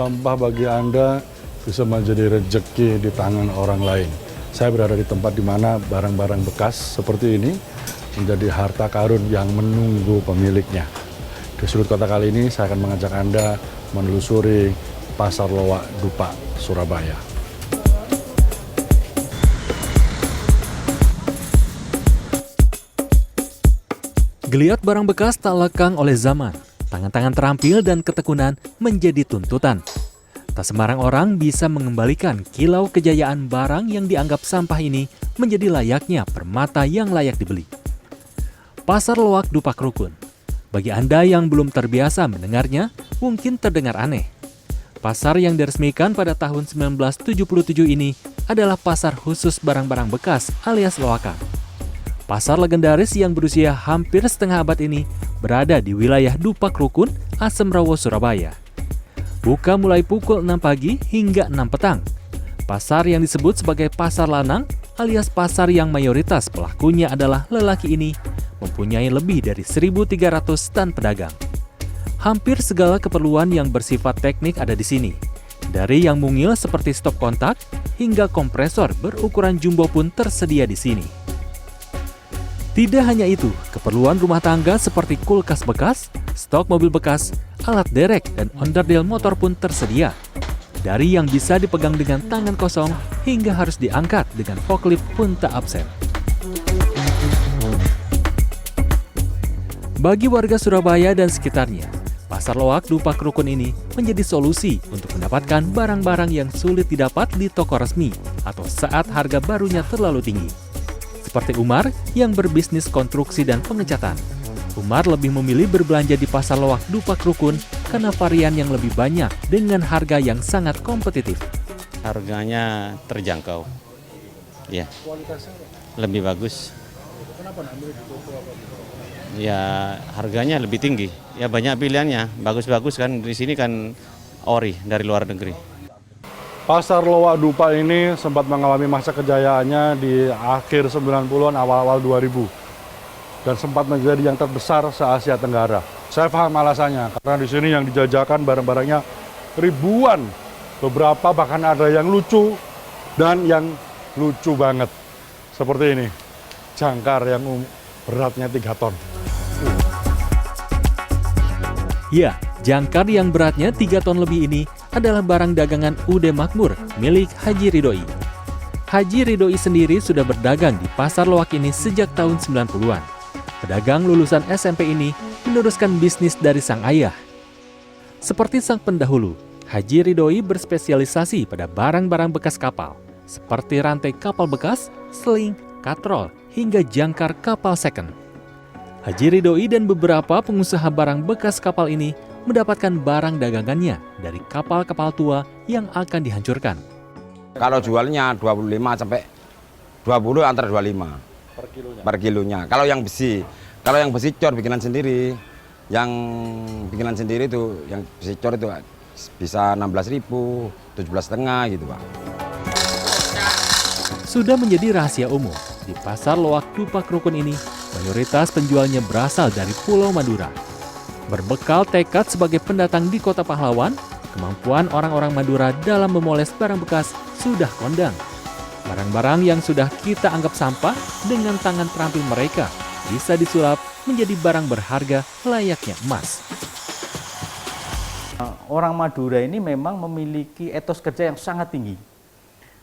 Sampah bagi Anda bisa menjadi rezeki di tangan orang lain. Saya berada di tempat di mana barang-barang bekas seperti ini menjadi harta karun yang menunggu pemiliknya. Di sudut kota kali ini saya akan mengajak Anda menelusuri Pasar Loak Dupak, Surabaya. Geliat barang bekas tak lekang oleh zaman. Tangan-tangan terampil dan ketekunan menjadi tuntutan. Tak sembarang orang bisa mengembalikan kilau kejayaan barang yang dianggap sampah ini menjadi layaknya permata yang layak dibeli. Pasar Loak Dupak Rukun. Bagi Anda yang belum terbiasa mendengarnya, mungkin terdengar aneh. Pasar yang diresmikan pada tahun 1977 ini adalah pasar khusus barang-barang bekas alias loakan. Pasar legendaris yang berusia hampir setengah abad ini berada di wilayah Dupak Rukun, Asemrawo, Surabaya. Buka mulai pukul 6 pagi hingga 6 petang. Pasar yang disebut sebagai pasar lanang alias pasar yang mayoritas pelakunya adalah lelaki ini mempunyai lebih dari 1.300 stand pedagang. Hampir segala keperluan yang bersifat teknik ada di sini. Dari yang mungil seperti stop kontak hingga kompresor berukuran jumbo pun tersedia di sini. Tidak hanya itu, keperluan rumah tangga seperti kulkas bekas, stok mobil bekas, alat derek, dan onderdil motor pun tersedia. Dari yang bisa dipegang dengan tangan kosong hingga harus diangkat dengan forklift pun tak absen. Bagi warga Surabaya dan sekitarnya, Pasar Loak Dupak Rukun ini menjadi solusi untuk mendapatkan barang-barang yang sulit didapat di toko resmi atau saat harga barunya terlalu tinggi. Seperti Umar yang berbisnis konstruksi dan pengecatan. Umar lebih memilih berbelanja di Pasar Loak Dupak Rukun karena varian yang lebih banyak dengan harga yang sangat kompetitif. Harganya terjangkau. Ya. Kualitasnya Lebih bagus. kenapa ambil di toko apa? Ya, harganya lebih tinggi. Ya banyak pilihannya. Bagus-bagus kan di sini kan ori dari luar negeri. Pasar Loak Dupak ini sempat mengalami masa kejayaannya di akhir 90-an, awal-awal 2000. Dan sempat menjadi yang terbesar se-Asia Tenggara. Saya paham alasannya, karena di sini yang dijajakan barang-barangnya ribuan. Beberapa bahkan ada yang lucu dan yang lucu banget. Seperti ini, jangkar yang beratnya 3 ton. Ya, jangkar yang beratnya 3 ton lebih ini adalah barang dagangan UD Makmur milik Haji Ridhoi. Haji Ridhoi sendiri sudah berdagang di Pasar Loak ini sejak tahun 90-an. Pedagang lulusan SMP ini meneruskan bisnis dari sang ayah. Seperti sang pendahulu, Haji Ridhoi berspesialisasi pada barang-barang bekas kapal, seperti rantai kapal bekas, seling, katrol, hingga jangkar kapal second. Haji Ridhoi dan beberapa pengusaha barang bekas kapal ini mendapatkan barang dagangannya dari kapal-kapal tua yang akan dihancurkan. Kalau jualnya 25 sampai 20 antara 25 per kilonya. Kalau yang besi cor bikinan sendiri. Yang bikinan sendiri itu yang besi cor itu bisa 16.000, 17,5 gitu, Pak. Sudah menjadi rahasia umum, di Pasar Loak Dupak Rukun ini mayoritas penjualnya berasal dari Pulau Madura. Berbekal tekad sebagai pendatang di Kota Pahlawan, kemampuan orang-orang Madura dalam memoles barang bekas sudah kondang. Barang-barang yang sudah kita anggap sampah dengan tangan terampil mereka bisa disulap menjadi barang berharga layaknya emas. Orang Madura ini memang memiliki etos kerja yang sangat tinggi.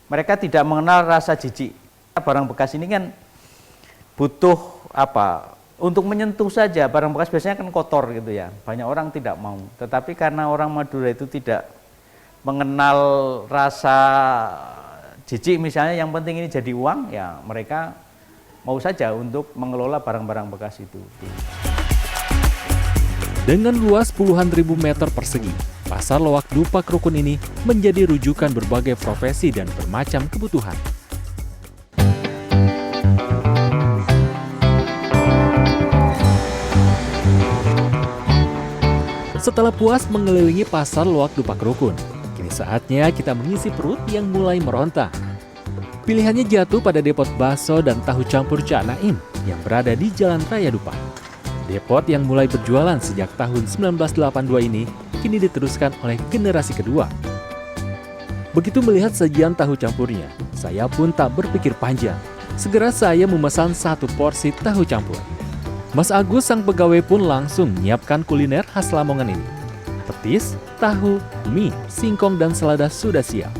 Mereka tidak mengenal rasa jijik. Barang bekas ini kan butuh untuk menyentuh saja. Barang bekas biasanya kan kotor gitu ya. Banyak orang tidak mau. Tetapi karena orang Madura itu tidak mengenal rasa jijik misalnya, yang penting ini jadi uang, ya mereka mau saja untuk mengelola barang-barang bekas itu. Dengan luas puluhan ribu meter persegi, Pasar Loak Dupak Rukun ini menjadi rujukan berbagai profesi dan bermacam kebutuhan. Setelah puas mengelilingi Pasar Loak Dupak Rukun, kini saatnya kita mengisi perut yang mulai meronta. Pilihannya jatuh pada depot bakso dan tahu campur Cak Naim yang berada di Jalan Raya Dupak. Depot yang mulai berjualan sejak tahun 1982 ini kini diteruskan oleh generasi kedua. Begitu melihat sajian tahu campurnya, saya pun tak berpikir panjang. Segera saya memesan 1 porsi tahu campur. Mas Agus sang pegawai pun langsung menyiapkan kuliner khas Lamongan ini. Petis, tahu, mie, singkong, dan selada sudah siap.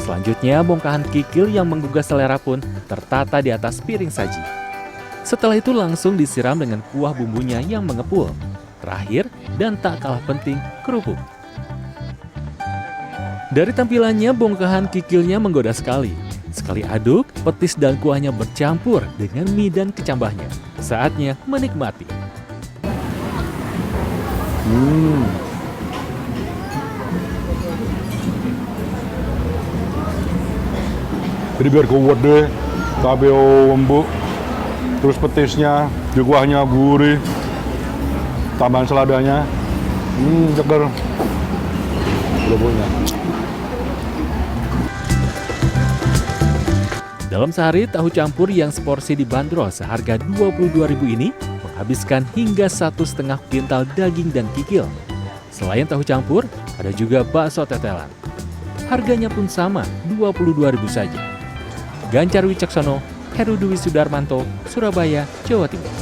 Selanjutnya bongkahan kikil yang menggugah selera pun tertata di atas piring saji. Setelah itu langsung disiram dengan kuah bumbunya yang mengepul. Terakhir, dan tak kalah penting, kerupuk. Dari tampilannya, bongkahan kikilnya menggoda sekali. Sekali aduk, petis dan kuahnya bercampur dengan mie dan kecambahnya. Saatnya menikmati. Jadi biar kuat deh, cabai lembut, terus petisnya, kuahnya gurih, tambahan seladanya, seger, kerupuknya. Dalam sehari, tahu campur yang seporsi dibanderol seharga Rp22.000 ini menghabiskan hingga 1,5 kuintal daging dan kikil. Selain tahu campur, ada juga bakso tetelan. Harganya pun sama, Rp22.000 saja. Ganjar Wicaksono, Heru Dwi Sudarmanto, Surabaya, Jawa Timur.